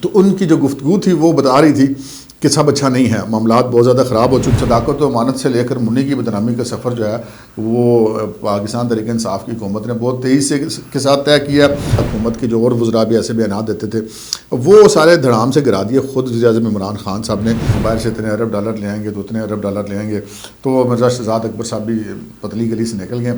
تو ان کی جو گفتگو تھی وہ بتا رہی تھی کہ سب اچھا نہیں ہے، معاملات بہت زیادہ خراب ہو چکے. صداقت و امانت سے لے کر منی کی بدنامی کا سفر جو ہے وہ پاکستان تحریک انصاف کی حکومت نے بہت تیزی کے ساتھ طے کیا. حکومت کے جو اور وزراء بھی ایسے بیانات دیتے تھے وہ سارے دھڑام سے گرا دیے. خود وزیر اعظم عمران خان صاحب نے باہر سے اتنے ارب ڈالر لے آئیں گے تو اتنے ارب ڈالر لے آئیں گے، تو مرزا شہزاد اکبر صاحب بھی پتلی گلی سے نکل گئے.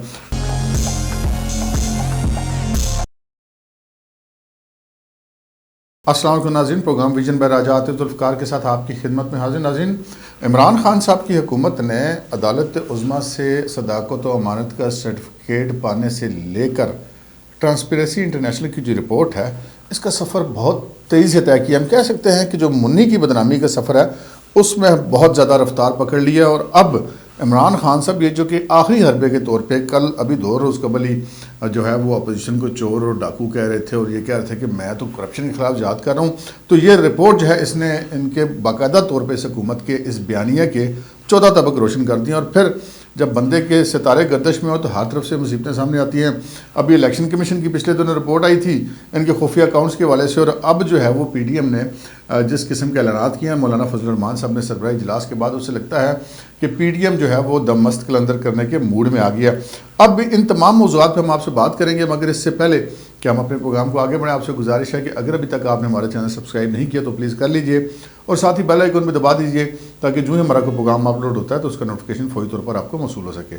السلام علیکم ناظرین، پروگرام ویژن بائی راجہ عاطف ذوالفقار کے ساتھ آپ کی خدمت میں حاضر. ناظرین، عمران خان صاحب کی حکومت نے عدالت عظمیٰ سے صداقت و امانت کا سرٹیفکیٹ پانے سے لے کر ٹرانسپیرنسی انٹرنیشنل کی جو رپورٹ ہے اس کا سفر بہت تیزی سے طے کیا. ہم کہہ سکتے ہیں کہ جو منی کی بدنامی کا سفر ہے اس میں بہت زیادہ رفتار پکڑ لی ہے، اور اب عمران خان صاحب یہ جو کہ آخری حربے کے طور پہ کل ابھی 2 روز قبل ہی جو ہے وہ اپوزیشن کو چور اور ڈاکو کہہ رہے تھے اور یہ کہہ رہے تھے کہ میں تو کرپشن کے خلاف یاد کر رہا ہوں. تو یہ رپورٹ جو ہے اس نے ان کے باقاعدہ طور پہ اس حکومت کے اس بیانیہ کے 14 طبق روشن کر دیا. اور پھر جب بندے کے ستارے گردش میں ہو تو ہر طرف سے مصیبتیں سامنے آتی ہیں. ابھی الیکشن کمیشن کی پچھلے دنوں رپورٹ آئی تھی ان کے خفیہ اکاؤنٹس کے حوالے سے، اور اب جو ہے وہ پی ڈی ایم نے جس قسم کے اعلانات کیے ہیں مولانا فضل الرحمان صاحب نے سربراہی اجلاس کے بعد، اسے لگتا ہے کہ پی ڈی ایم جو ہے وہ دم مست قلندر کرنے کے موڈ میں آ گیا. اب ان تمام موضوعات پہ ہم آپ سے بات کریں گے، مگر اس سے پہلے کہ ہم اپنے پروگرام کو آگے بڑھیں آپ سے گزارش ہے کہ اگر ابھی تک آپ نے ہمارے چینل سبسکرائب نہیں کیا تو پلیز کر لیجئے اور ساتھ ہی بیل آئیکن بھی دبا دیجئے تاکہ جو ہی ہمارا کوئی پروگرام اپلوڈ ہوتا ہے تو اس کا نوٹیفیکیشن فوری طور پر آپ کو موصول ہو سکے.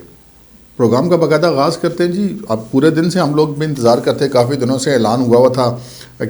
پروگرام کا باقاعدہ آغاز کرتے ہیں جی. اب پورے دن سے ہم لوگ بھی انتظار کرتے ہیں، کافی دنوں سے اعلان ہوا تھا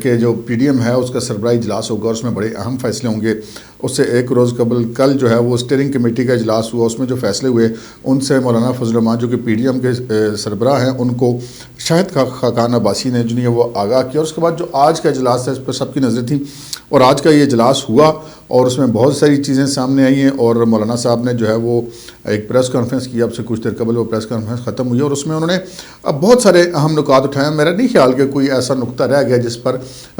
کہ جو پی ڈی ایم ہے اس کا سربراہی اجلاس ہوگا اور اس میں بڑے اہم فیصلے ہوں گے. اس سے 1 روز قبل کل جو ہے وہ اسٹیئرنگ کمیٹی کا اجلاس ہوا، اس میں جو فیصلے ہوئے ان سے مولانا فضل الرحمان جو کہ پی ڈی ایم کے سربراہ ہیں ان کو شاہد خاقان عباسی نے جو ہے وہ آگاہ کیا. اور اس کے بعد جو آج کا اجلاس ہے اس پر سب کی نظر تھی اور آج کا یہ اجلاس ہوا اور اس میں بہت ساری چیزیں سامنے آئی ہیں. اور مولانا صاحب نے جو ہے وہ ایک پریس کانفرنس کی، اب سے کچھ دیر قبل وہ پریس کانفرنس ختم ہوئی اور اس میں انہوں نے اب بہت سارے اہم نکات اٹھائے. میرا نہیں خیال کہ کوئی ایسا نقطہ رہ گیا جس پر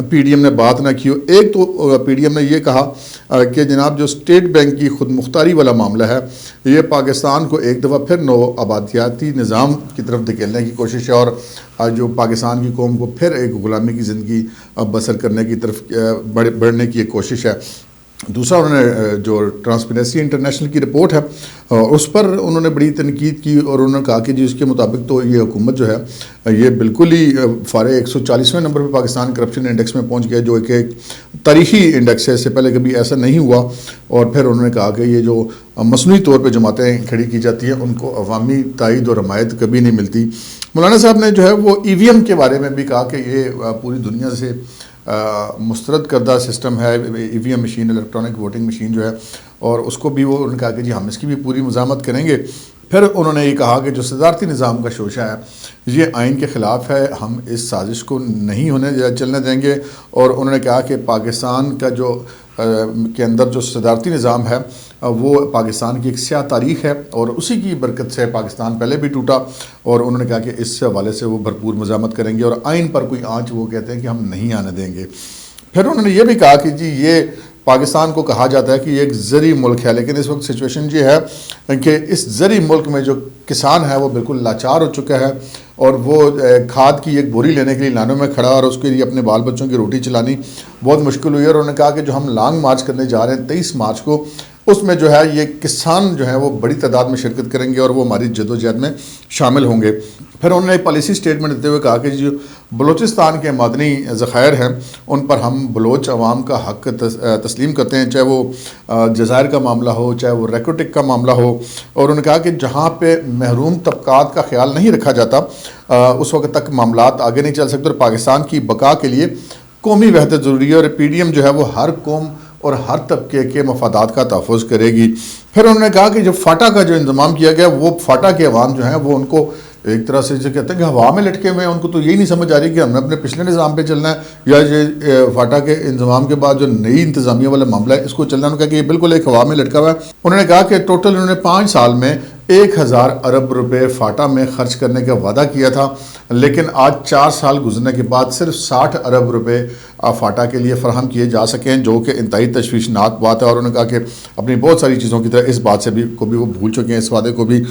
پی ڈی ایم نے بات نہ کی ہو. ایک تو پی ڈی ایم نے یہ کہا کہ جناب جو اسٹیٹ بینک کی خود مختاری والا معاملہ ہے یہ پاکستان کو ایک دفعہ پھر نو آبادیاتی نظام کی طرف دھکیلنے کی کوشش ہے اور جو پاکستان کی قوم کو پھر ایک غلامی کی زندگی بسر کرنے کی طرف بڑھنے کی ایک کوشش ہے. دوسرا انہوں نے جو ٹرانسپیرنسی انٹرنیشنل کی رپورٹ ہے اس پر انہوں نے بڑی تنقید کی اور انہوں نے کہا کہ جی اس کے مطابق تو یہ حکومت جو ہے یہ بالکل ہی فارے 140ویں نمبر پہ پاکستان کرپشن انڈیکس میں پہنچ گیا جو ایک تاریخی انڈیکس ہے، اس سے پہلے کبھی ایسا نہیں ہوا. اور پھر انہوں نے کہا کہ یہ جو مصنوعی طور پہ جماعتیں کھڑی کی جاتی ہیں ان کو عوامی تائید اور حمایت کبھی نہیں ملتی. مولانا صاحب نے جو ہے وہ ای وی ایم کے بارے میں بھی کہا کہ یہ پوری دنیا سے مسترد کردہ سسٹم ہے E V M machine, electronic voting machine جو ہے، اور اس کو بھی وہ انہوں نے کہا کہ جی ہم اس کی بھی پوری مزاحمت کریں گے. پھر انہوں نے یہ کہا کہ جو صدارتی نظام کا شوشہ ہے یہ آئین کے خلاف ہے، ہم اس سازش کو نہیں چلنے دیں گے. اور انہوں نے کہا کہ پاکستان کا جو کے اندر جو صدارتی نظام ہے وہ پاکستان کی ایک سیاہ تاریخ ہے اور اسی کی برکت سے پاکستان پہلے بھی ٹوٹا. اور انہوں نے کہا کہ اس حوالے سے وہ بھرپور مزاحمت کریں گے اور آئین پر کوئی آنچ وہ کہتے ہیں کہ ہم نہیں آنے دیں گے. پھر انہوں نے یہ بھی کہا کہ جی یہ پاکستان کو کہا جاتا ہے کہ یہ ایک زرعی ملک ہے، لیکن اس وقت سچویشن یہ ہے کہ اس زرعی ملک میں جو کسان ہے وہ بالکل لاچار ہو چکا ہے اور وہ کھاد کی ایک بوری لینے کے لیے لانوں میں کھڑا اور اس کے لیے اپنے بال بچوں کی روٹی چلانی بہت مشکل ہوئی. اور انہوں نے کہا کہ جو ہم لانگ مارچ کرنے جا رہے ہیں 23 مارچ کو، اس میں جو ہے یہ کسان جو ہیں وہ بڑی تعداد میں شرکت کریں گے اور وہ ہماری جدوجہد میں شامل ہوں گے. پھر انہوں نے پالیسی سٹیٹمنٹ دیتے ہوئے کہا کہ جو بلوچستان کے معدنی ذخائر ہیں ان پر ہم بلوچ عوام کا حق تسلیم کرتے ہیں، چاہے وہ جزائر کا معاملہ ہو چاہے وہ ریکوٹک کا معاملہ ہو. اور انہوں نے کہا کہ جہاں پہ محروم طبقات کا خیال نہیں رکھا جاتا اس وقت تک معاملات آگے نہیں چل سکتے اور پاکستان کی بقا کے لیے قومی وحدت ضروری ہے اور پی ڈی ایم جو ہے وہ ہر قوم اور ہر طبقے کے مفادات کا تحفظ کرے گی. پھر انہوں نے کہا کہ جو فاٹا کا جو انضمام کیا گیا وہ فاٹا کے عوام جو ہیں وہ ان کو ایک طرح سے جو کہتے ہیں کہ ہوا میں لٹکے ہوئے ہیں، ان کو تو یہی نہیں سمجھ آ رہی کہ ہم نے اپنے پچھلے نظام پہ چلنا ہے یا یہ فاٹا کے انضمام کے بعد جو نئی انتظامیہ والا معاملہ ہے اس کو چلنا ہے. انہوں نے کہا کہ یہ بالکل ایک ہوا میں لٹکا ہوا ہے. انہوں نے کہا کہ ٹوٹل انہوں نے 5 سال میں 1000 ارب روپے فاٹا میں خرچ کرنے کا وعدہ کیا تھا، لیکن آج 4 سال گزرنے کے بعد صرف 60 ارب روپے فاٹا کے لیے فراہم کیے جا سکیں جو کہ انتہائی تشویشناک بات ہے. اور انہوں نے کہا کہ اپنی بہت ساری چیزوں کی طرح اس بات سے بھی وہ بھول چکے ہیں اس وعدے کو بھی.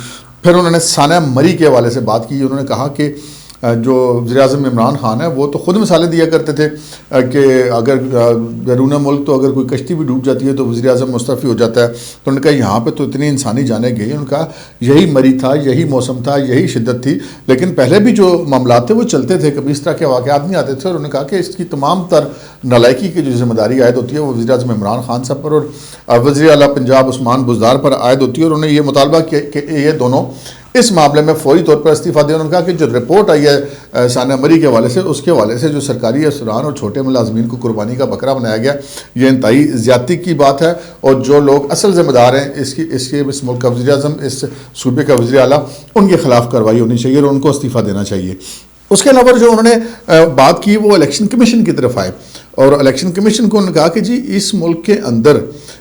پھر انہوں نے سانحہ مری کے حوالے سے بات کی. انہوں نے کہا کہ جو وزیر اعظم عمران خان ہے وہ تو خود مثالیں دیا کرتے تھے کہ اگر بیرون ملک تو اگر کوئی کشتی بھی ڈوب جاتی ہے تو وزیر اعظم مستعفی ہو جاتا ہے. تو انہوں نے کہا یہاں پہ تو اتنی انسانی جانیں گئی. ان کا یہی مری تھا, یہی موسم تھا, یہی شدت تھی. لیکن پہلے بھی جو معاملات تھے وہ چلتے تھے, کبھی اس طرح کے واقعات نہیں آتے تھے. اور انہوں نے کہا کہ اس کی تمام تر نالائکی کی جو ذمہ داری عائد ہوتی ہے وہ وزیر اعظم عمران خان صاحب پر اور وزیر اعلیٰ پنجاب عثمان بزدار پر عائد ہوتی ہے. اور انہوں نے یہ مطالبہ کیا کہ یہ دونوں اس معاملے میں فوری طور پر استعفیٰ دیں. انہوں نے کہا کہ جو رپورٹ آئی ہے ثانیہ مری کے حوالے سے, اس کے حوالے سے جو سرکاری افسران اور چھوٹے ملازمین کو قربانی کا بکرا بنایا گیا, یہ انتہائی زیادتی کی بات ہے. اور جو لوگ اصل ذمہ دار ہیں اس ملک کا وزیر اعظم, اس صوبے کا وزیر اعلیٰ, ان کے خلاف کارروائی ہونی چاہیے اور ان کو استعفیٰ دینا چاہیے. اس کے علاوہ جو انہوں نے بات کی وہ الیکشن کمیشن کی طرف آئے. اور الیکشن کمیشن کو انہوں نے کہا کہ جی اس ملک کے اندر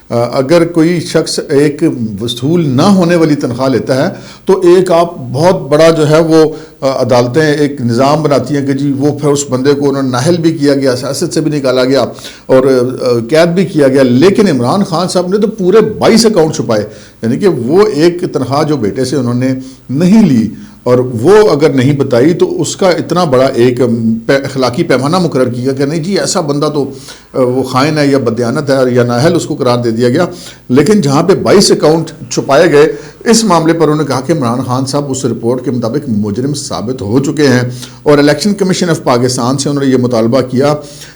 اگر کوئی شخص ایک وصول نہ ہونے والی تنخواہ لیتا ہے تو ایک آپ بہت بڑا جو ہے وہ عدالتیں ایک نظام بناتی ہیں کہ جی وہ پھر اس بندے کو انہوں نے نااہل بھی کیا گیا, سیاست سے بھی نکالا گیا اور قید بھی کیا گیا. لیکن عمران خان صاحب نے تو پورے 22 اکاؤنٹ چھپائے. یعنی کہ وہ ایک تنخواہ جو بیٹے سے انہوں نے نہیں لی اور وہ اگر نہیں بتائی تو اس کا اتنا بڑا ایک اخلاقی پیمانہ مقرر کیا کہ نہیں جی ایسا بندہ تو وہ خائن ہے یا بدیانت ہے یا نااہل, اس کو قرار دے دیا گیا. لیکن جہاں پہ 22 اکاؤنٹ چھپائے گئے, اس معاملے پر انہوں نے کہا کہ عمران خان صاحب اس رپورٹ کے مطابق مجرم ثابت ہو چکے ہیں. اور الیکشن کمیشن آف پاکستان سے انہوں نے یہ مطالبہ کیا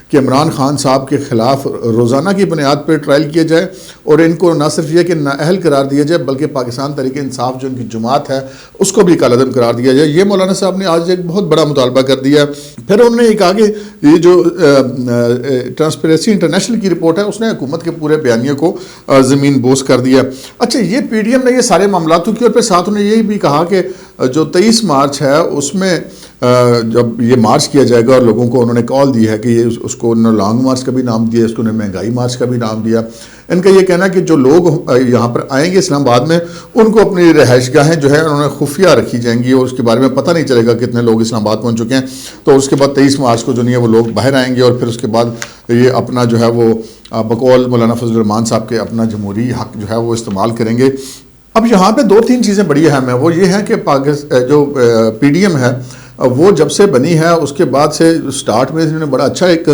کہ عمران خان صاحب کے خلاف روزانہ کی بنیاد پر ٹرائل کیا جائے اور ان کو نہ صرف یہ کہ نااہل قرار دیا جائے بلکہ پاکستان تحریک انصاف جو ان کی جماعت ہے اس کو بھی کالعدم قرار دیا جائے. یہ مولانا صاحب نے آج ایک بہت بڑا مطالبہ کر دیا. پھر انہوں نے یہ کہا کہ یہ جو ٹرانسپیرنسی انٹرنیشنل کی رپورٹ ہے اس نے حکومت کے پورے بیانیے کو زمین بوس کر دیا. اچھا, یہ پی ڈی ایم نے یہ سارے معاملات کی اور پھر ساتھ انہوں نے یہ بھی کہا کہ جو 23 مارچ ہے اس میں جب یہ مارچ کیا جائے گا اور لوگوں کو انہوں نے کال دی ہے کہ یہ اس کو انہوں نے لانگ مارچ کا بھی نام دیا, اس کو انہوں نے مہنگائی مارچ کا بھی نام دیا. ان کا یہ کہنا ہے کہ جو لوگ یہاں پر آئیں گے اسلام آباد میں ان کو اپنی رہائش گاہیں جو ہے انہوں نے خفیہ رکھی جائیں گی اور اس کے بارے میں پتہ نہیں چلے گا کتنے لوگ اسلام آباد پہنچ چکے ہیں. تو اس کے بعد 23 مارچ کو جو نہیں ہے وہ لوگ باہر آئیں گے اور پھر اس کے بعد یہ اپنا جو ہے وہ بقول مولانا فضل الرحمان صاحب کے اپنا جمہوری حق جو ہے وہ استعمال کریں گے. اب یہاں پہ 2-3 چیزیں بڑی اہم ہیں. وہ یہ ہیں کہ جو پی ڈی ایم ہے وہ جب سے بنی ہے اس کے بعد سے سٹارٹ میں انہوں نے بڑا اچھا ایک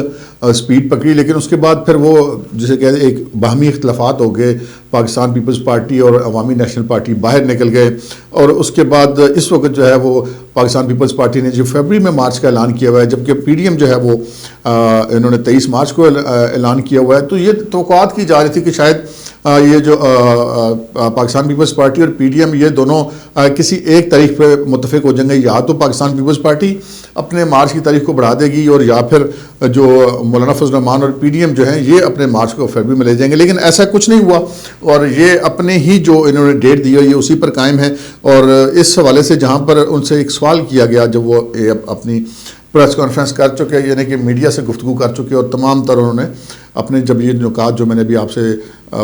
سپیڈ پکڑی, لیکن اس کے بعد پھر وہ جسے کہتے ہیں ایک باہمی اختلافات ہو گئے. پاکستان پیپلز پارٹی اور عوامی نیشنل پارٹی باہر نکل گئے اور اس کے بعد اس وقت جو ہے وہ پاکستان پیپلز پارٹی نے جو فیبری میں مارچ کا اعلان کیا ہوا ہے, جبکہ پی ڈی ایم جو ہے وہ انہوں نے 23 مارچ کو اعلان کیا ہوا ہے. تو یہ توقعات کی جا رہی تھی کہ شاید یہ جو پاکستان پیپلز پارٹی اور پی ڈی ایم یہ دونوں کسی ایک تاریخ پہ متفق ہو جائیں گے. یا تو پاکستان پیپلز پارٹی اپنے مارچ کی تاریخ کو بڑھا دے گی اور یا پھر جو مولانا فضل الرحمان اور پی ڈی ایم جو ہیں یہ اپنے مارچ کو فیبری میں لے جائیں گے. لیکن ایسا کچھ نہیں ہوا اور یہ اپنے ہی جو انہوں نے ڈیٹ دی ہے یہ اسی پر قائم ہے. اور اس حوالے سے جہاں پر ان سے ایک سوال کیا گیا جب وہ اپنی پریس کانفرنس کر چکے, یعنی کہ میڈیا سے گفتگو کر چکے اور تمام تر انہوں نے اپنے جب یہ نکات جو میں نے بھی آپ سے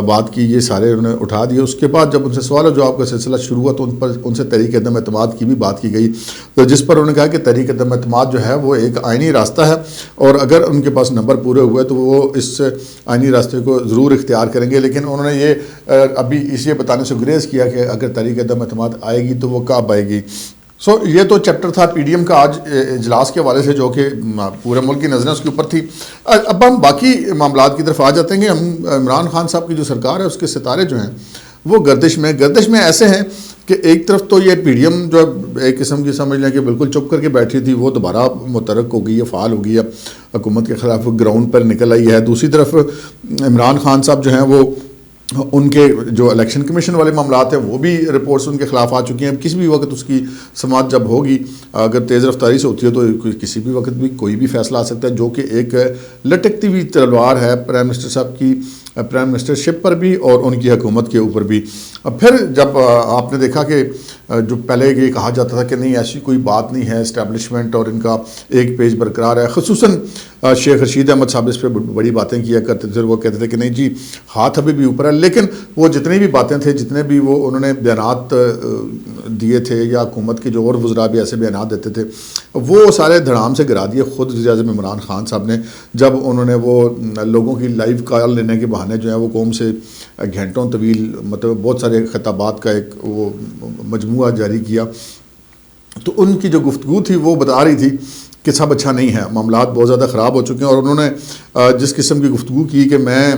بات کی یہ سارے انہوں نے اٹھا دیے. اس کے بعد جب ان سے سوال و جواب کا سلسلہ شروع ہوا تو ان سے تحریک عدم اعتماد کی بھی بات کی گئی, تو جس پر انہوں نے کہا کہ تحریک عدم اعتماد جو ہے وہ ایک آئینی راستہ ہے اور اگر ان کے پاس نمبر پورے ہوئے تو وہ اس آئینی راستے کو ضرور اختیار کریں گے. لیکن انہوں نے یہ ابھی یہ بتانے سے گریز کیا کہ اگر تحریک عدم اعتماد آئے گی تو وہ کب آئے گی. یہ تو چیپٹر تھا پی ڈی ایم کا آج اجلاس کے حوالے سے جو کہ پورے ملک کی نظریں اس کے اوپر تھی. اب ہم باقی معاملات کی طرف آ جاتے ہیں کہ ہم عمران خان صاحب کی جو سرکار ہے اس کے ستارے جو ہیں وہ گردش میں ایسے ہیں کہ ایک طرف تو یہ پی ڈی ایم جو ایک قسم کی سمجھ لیں کہ بالکل چپ کر کے بیٹھی تھی وہ دوبارہ متحرک ہو گئی ہے, فعال ہو گئی ہے, حکومت کے خلاف گراؤنڈ پر نکل آئی ہے. دوسری طرف عمران خان صاحب جو ہیں وہ ان کے جو الیکشن کمیشن والے معاملات ہیں وہ بھی رپورٹس ان کے خلاف آ چکی ہیں. کسی بھی وقت اس کی سماعت جب ہوگی اگر تیز رفتاری سے ہوتی ہے تو کسی بھی وقت بھی کوئی بھی فیصلہ آ سکتا ہے, جو کہ ایک لٹکتی ہوئی تلوار ہے پرائم منسٹر صاحب کی پرائم منسٹرشپ پر بھی اور ان کی حکومت کے اوپر بھی. پھر جب آپ نے دیکھا کہ جو پہلے یہ کہا جاتا تھا کہ نہیں ایسی کوئی بات نہیں ہے, اسٹیبلشمنٹ اور ان کا ایک پیج برقرار ہے, خصوصاً شیخ رشید احمد صاحب اس پہ بڑی باتیں کیا کرتے تھے. وہ کہتے تھے کہ نہیں جی ہاتھ ابھی بھی اوپر ہے, لیکن وہ جتنی بھی باتیں تھے جتنے بھی وہ انہوں نے بیانات دیے تھے یا حکومت کے جو اور وزراء بھی ایسے بیانات دیتے تھے وہ سارے دھڑام سے گرا دیے خود وزیر اعظم عمران خان صاحب نے, جب انہوں نے وہ لوگوں کی لائیو کال لینے کے بہانے جو ہیں وہ قوم سے گھنٹوں طویل مطلب بہت سارے خطابات کا ایک وہ مجموعہ جاری کیا. تو ان کی جو گفتگو تھی وہ بتا رہی تھی کہ سب اچھا نہیں ہے، معاملات بہت زیادہ خراب ہو چکے ہیں، اور انہوں نے جس قسم کی گفتگو کی کہ میں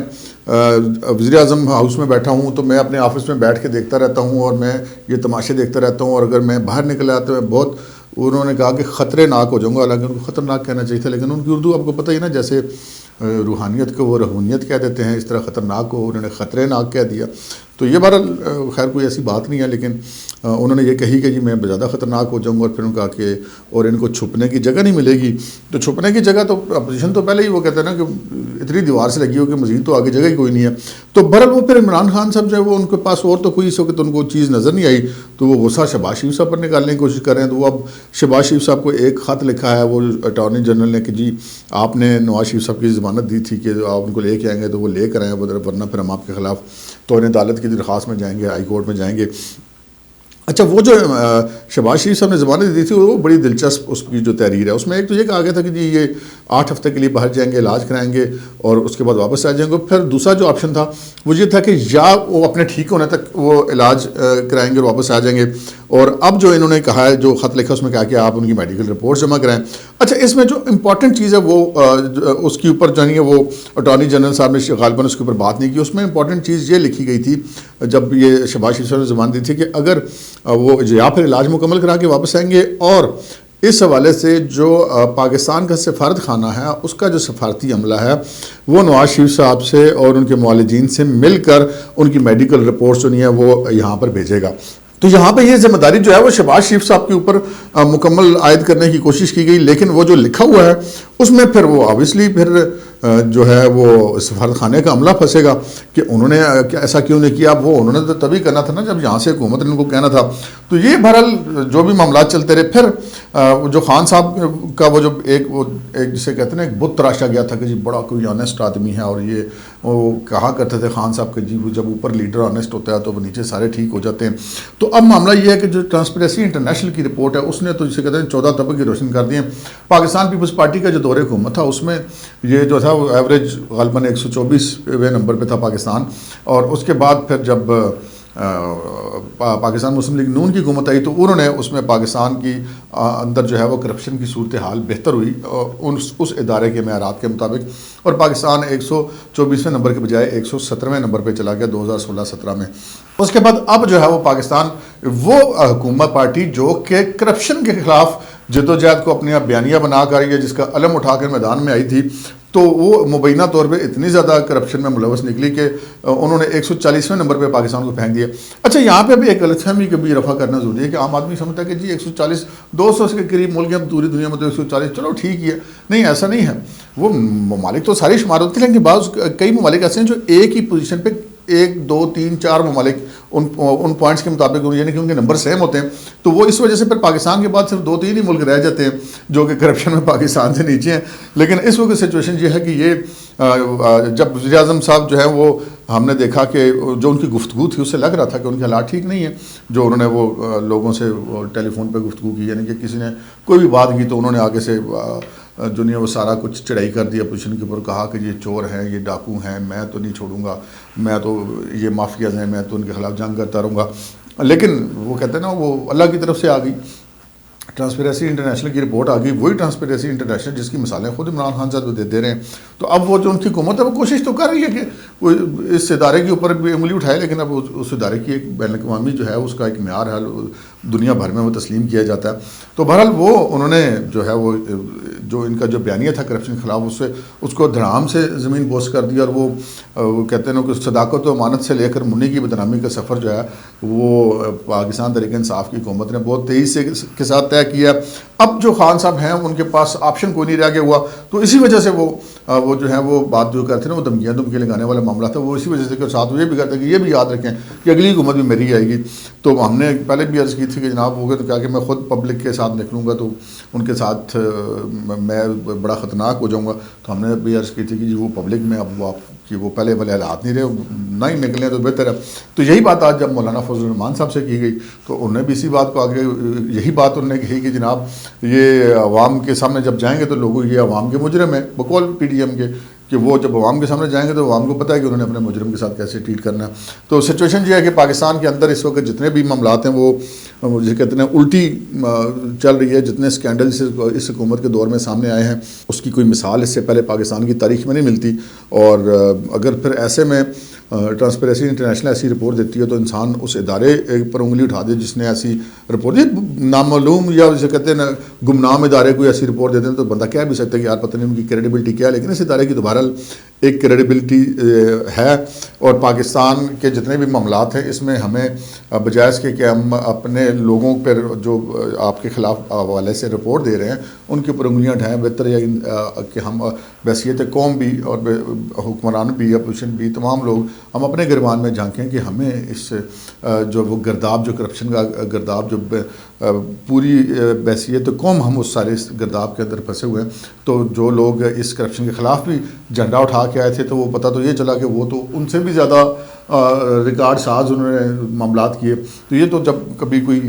وزیر اعظم ہاؤس میں بیٹھا ہوں تو میں اپنے آفس میں بیٹھ کے دیکھتا رہتا ہوں اور میں یہ تماشے دیکھتا رہتا ہوں، اور اگر میں باہر نکل آتا تو میں بہت، انہوں نے کہا کہ خطرے ناک ہو جاؤں گا، حالانکہ ان کو خطرناک کہنا چاہیے تھا، لیکن ان کی اردو آپ کو پتہ ہی نا، جیسے روحانیت کو وہ رہونیت کہہ دیتے ہیں، اس طرح خطرناک کو انہوں نے خطرے ناک کہہ دیا. تو یہ بہرحال خیر کوئی ایسی بات نہیں ہے، لیکن انہوں نے یہ کہی کہ جی میں زیادہ خطرناک ہو جاؤں گا، اور پھر انہوں نے کہا کہ اور ان کو چھپنے کی جگہ نہیں ملے گی. تو چھپنے کی جگہ تو اپوزیشن تو پہلے ہی وہ کہتے ہیں نا کہ اتنی دیوار سے لگی ہو کہ مزید تو آگے جگہ ہی کوئی نہیں ہے. تو بہرحال وہ پھر عمران خان صاحب جو ہے وہ ان کے پاس اور تو کوئی اس وقت ان کو چیز نظر نہیں آئی، تو وہ غصہ شہباز شریف صاحب پر نکالنے کی کوشش کر رہے ہیں. تو وہ اب شہباز شریف صاحب کو ایک خط لکھا ہے وہ اٹارنی جنرل نے کہ جی آپ نے نواز شریف صاحب کی ضمانت دی تھی کہ آپ ان کو لے کے آئیں گے تو وہ لے کر آئیں، ورنہ پھر ہم آپ کے خلاف توہین عدالت کی درخواست میں جائیں گے، ہائی کورٹ میں جائیں گے. اچھا، وہ جو شہباز شریف صاحب نے ضمانت دی تھی وہ بڑی دلچسپ اس کی جو تحریر ہے، اس میں ایک تو یہ کہا گیا تھا کہ جی یہ 8 ہفتے کے لیے باہر جائیں گے، علاج کرائیں گے اور اس کے بعد واپس آ جائیں گے. پھر دوسرا جو آپشن تھا وہ یہ تھا کہ یا وہ اپنے ٹھیک ہونے تک وہ علاج کرائیں گے اور واپس آ جائیں گے. اور اب جو انہوں نے کہا ہے، جو خط لکھا اس میں کہا کہ آپ ان کی میڈیکل رپورٹ جمع کرائیں. اچھا، اس میں جو امپورٹنٹ چیز ہے وہ اس کے اوپر جو ہے وہ اٹارنی جنرل صاحب نے غالباً اس کے اوپر بات نہیں کی. اس میں امپورٹنٹ چیز یہ لکھی گئی تھی جب یہ شہباز شریف صاحب نے ضمانت دی تھی کہ اگر وہ یا پھر علاج مکمل کرا کے واپس آئیں گے، اور اس حوالے سے جو پاکستان کا سفارت خانہ ہے اس کا جو سفارتی عملہ ہے وہ نواز شریف صاحب سے اور ان کے معالجین سے مل کر ان کی میڈیکل رپورٹس جو نہیں ہے وہ یہاں پر بھیجے گا. تو یہاں پہ یہ ذمہ داری جو ہے وہ شہباز شریف صاحب کے اوپر مکمل عائد کرنے کی کوشش کی گئی، لیکن وہ جو لکھا ہوا ہے اس میں پھر وہ آبویسلی پھر جو ہے وہ سفارت خانے کا عملہ پھنسے گا کہ انہوں نے ایسا کیوں نہیں کیا. وہ انہوں نے تو تبھی کرنا تھا نا جب یہاں سے حکومت نے ان کو کہنا تھا. تو یہ بہرحال جو بھی معاملات چلتے رہے. پھر جو خان صاحب کا وہ جو ایک جسے کہتے ہیں نا ایک بت تراشا گیا تھا کہ جی بڑا کوئی آنیسٹ آدمی ہے، اور یہ وہ کہا کرتے تھے خان صاحب کہ جی وہ جب اوپر لیڈر آنیسٹ ہوتا ہے تو وہ نیچے سارے ٹھیک ہو جاتے ہیں. تو اب معاملہ یہ ہے کہ جو ٹرانسپیرنسی انٹرنیشنل کی رپورٹ ہے اس نے تو جسے کہتے ہیں 14 طبقے روشن کر دیے. پاکستان پیپلز پارٹی کا جو دور حکومت تھا اس میں یہ جو تھا وہ ایوریج غالباً 124ویں نمبر پہ تھا پاکستان. اور اس کے بعد پھر جب پاکستان مسلم لیگ نون کی حکومت آئی تو انہوں نے اس میں پاکستان کی اندر جو ہے وہ کرپشن کی صورتحال بہتر ہوئی اس ادارے کے معیارات کے مطابق، اور پاکستان 124ویں نمبر کے بجائے 117ویں نمبر پہ چلا گیا 2016-17 میں. اس کے بعد اب جو ہے وہ پاکستان وہ حکومت پارٹی جو کہ کرپشن کے خلاف جدوجہد کو اپنی بیانیہ بنا کر یا جس کا علم اٹھا کر میدان میں آئی تھی، تو وہ مبینہ طور پہ اتنی زیادہ کرپشن میں ملوث نکلی کہ انہوں نے 140ویں نمبر پہ پاکستان کو پھینک دیا. اچھا، یہاں پہ بھی ایک غلط فہمی کا بھی رفع کرنا ضروری ہے کہ عام آدمی سمجھتا ہے کہ جی 140 200 کے قریب ملک ہیں پوری دنیا میں، تو 140 چلو ٹھیک ہی ہے. نہیں، ایسا نہیں ہے. وہ ممالک تو ساری شمار ہوتی ہیں، لیکن بعض کئی ممالک ایسے ہیں جو ایک ہی پوزیشن پہ 1 2 3 4 ممالک ان پوائنٹس کے مطابق، یعنی کہ ان کے نمبر سیم ہوتے ہیں. تو وہ اس وجہ سے پھر پاکستان کے بعد صرف 2 3 ہی ملک رہ جاتے ہیں جو کہ کرپشن میں پاکستان سے نیچے ہیں. لیکن اس وقت سچویشن یہ ہے کہ یہ جب وزیر اعظم صاحب جو ہیں وہ ہم نے دیکھا کہ جو ان کی گفتگو تھی اس سے لگ رہا تھا کہ ان کے حالات ٹھیک نہیں ہیں. جو انہوں نے وہ لوگوں سے ٹیلی فون پہ گفتگو کی، یعنی کہ کسی نے کوئی بھی بات کی تو انہوں نے آگے سے جو نہیں وہ سارا کچھ چڑھائی کر دی اپوزیشن کے اوپر، کہا کہ یہ چور ہیں، یہ ڈاکو ہیں، میں تو نہیں چھوڑوں گا، میں تو یہ مافیاز ہیں، میں تو ان کے خلاف جنگ کرتا رہوں گا. لیکن وہ کہتے ہیں نا وہ اللہ کی طرف سے آ گئی، ٹرانسپیرنسی انٹرنیشنل کی رپورٹ آ گئی، وہی ٹرانسپیرنسی انٹرنیشنل جس کی مثالیں خود عمران خان صاحب دے رہے ہیں. تو اب وہ جو ان کی حکومت ہے وہ کوشش تو کر رہی ہے کہ وہ اس ادارے کے اوپر بھی انگلی اٹھائے، لیکن اب اس ادارے کی ایک بین الاقوامی جو ہے اس کا ایک معیار ہے، دنیا بھر میں وہ تسلیم کیا جاتا ہے. تو بہرحال وہ انہوں نے جو ہے وہ جو ان کا جو بیانیہ تھا کرپشن کے خلاف اس کو دھڑام سے زمین بوس کر دیا. اور وہ کہتے ہیں نا کہ صداقت و امانت سے لے کر منی کی بدنامی کا سفر جو ہے وہ پاکستان تحریک انصاف کی حکومت نے بہت تیزی سے کے ساتھ طے کیا. اب جو خان صاحب ہیں ان کے پاس آپشن کوئی نہیں رہ گیا ہوا، تو اسی وجہ سے وہ جو ہے وہ بات جو کرتے ہیں وہ دھمکیاں لگانے والا معاملہ تھا، وہ اسی وجہ سے ساتھ وہ یہ بھی کرتے ہیں کہ یہ بھی یاد رکھیں کہ اگلی حکومت بھی میری آئے گی. تو ہم نے پہلے بھی عرض کی تھی کہ جناب ہوگا تو کیا کہ میں خود پبلک کے ساتھ نکلوں گا تو ان کے ساتھ میں بڑا خطرناک ہو جاؤں گا. تو ہم نے بھی عرض کی تھی کہ جی وہ پبلک میں اب وہ پہلے والے حالات نہیں رہے، نہ ہی نکلیں تو بہتر ہے. تو یہی بات آج جب مولانا فضل الرحمان صاحب سے کی گئی تو انہوں نے بھی اسی بات کو آگے یہی بات انہوں نے کہی کہ جناب یہ عوام کے سامنے جب جائیں گے تو لوگوں یہ عوام کے مجرم ہیں بقول پی ڈی ایم کے، کہ وہ جب عوام کے سامنے جائیں گے تو عوام کو پتہ ہے کہ انہوں نے اپنے مجرم کے ساتھ کیسے ٹریٹ کرنا ہے. تو سچویشن یہ ہے کہ پاکستان کے اندر اس وقت جتنے بھی معاملات ہیں وہ مجھے کہتے ہیں الٹی چل رہی ہے. جتنے اسکینڈل اس حکومت کے دور میں سامنے آئے ہیں اس کی کوئی مثال اس سے پہلے پاکستان کی تاریخ میں نہیں ملتی. اور اگر پھر ایسے میں ٹرانسپیرنسی انٹرنیشنل ایسی رپورٹ دیتی ہے تو انسان اس ادارے پر انگلی اٹھا دے جس نے ایسی رپورٹ دی. نامعلوم یا جسے کہتے ہیں گمنام ادارے کوئی ایسی رپورٹ دیتے ہیں تو بندہ کہہ بھی سکتا ہے کہ یار پتہ نہیں ان کی کریڈیبلٹی کیا ہے, لیکن اس ادارے کی دوبارہ ایک کریڈیبلٹی ہے. اور پاکستان کے جتنے بھی معاملات ہیں اس میں ہمیں بجائے اس کے کہ ہم اپنے لوگوں پر جو آپ کے خلاف حوالے سے رپورٹ دے رہے ہیں ان کے اوپر انگلیاں اٹھائیں, بہتر یا کہ ہم بحیثیت قوم بھی اور حکمران بھی اپوزیشن بھی تمام لوگ ہم اپنے گربان میں جھانکیں کہ ہمیں اس جو وہ گرداب جو کرپشن کا گرداب جو پوری بحیثیت قوم ہم اس سارے اس گرداب کے اندر پھنسے ہوئے ہیں. تو جو لوگ اس کرپشن کے خلاف بھی جھنڈا اٹھا کے آئے تھے تو وہ پتہ تو یہ چلا کہ وہ تو ان سے بھی زیادہ ریکارڈ ساز انہوں نے معاملات کیے. تو یہ تو جب کبھی کوئی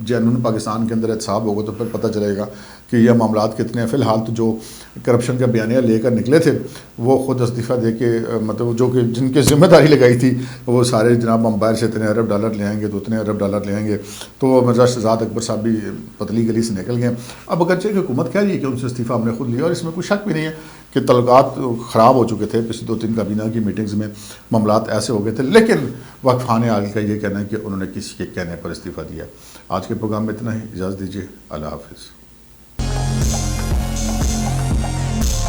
جنون پاکستان کے اندر احتساب ہوگا تو پھر پتہ چلے گا کہ یہ معاملات کتنے ہیں. فی الحال تو جو کرپشن کا بیانیہ لے کر نکلے تھے وہ خود استعفیٰ دے کے مطلب جو کہ جن کی ذمہ داری لگائی تھی وہ سارے جناب ہم باہر سے اتنے ارب ڈالر لے آئیں گے تو اتنے ارب ڈالر لے آئیں گے. تو مرزا شہزاد اکبر صاحب بھی پتلی گلی سے نکل گئے. اب اگرچہ کہ حکومت کہہ رہی ہے کہ ان سے استعفیٰ ہم نے خود لیا اور اس میں کوئی شک بھی نہیں ہے کہ تعلقات خراب ہو چکے تھے پچھلی 2-3 کابینہ کی میٹنگز میں معاملات ایسے ہو گئے تھے, لیکن وقف خان عاقل کا یہ کہنا ہے کہ انہوں نے کسی کے کہنے پر استعفیٰ دیا. آج کے پروگرام میں اتنا ہی, اجازت دیجیے, اللہ حافظ.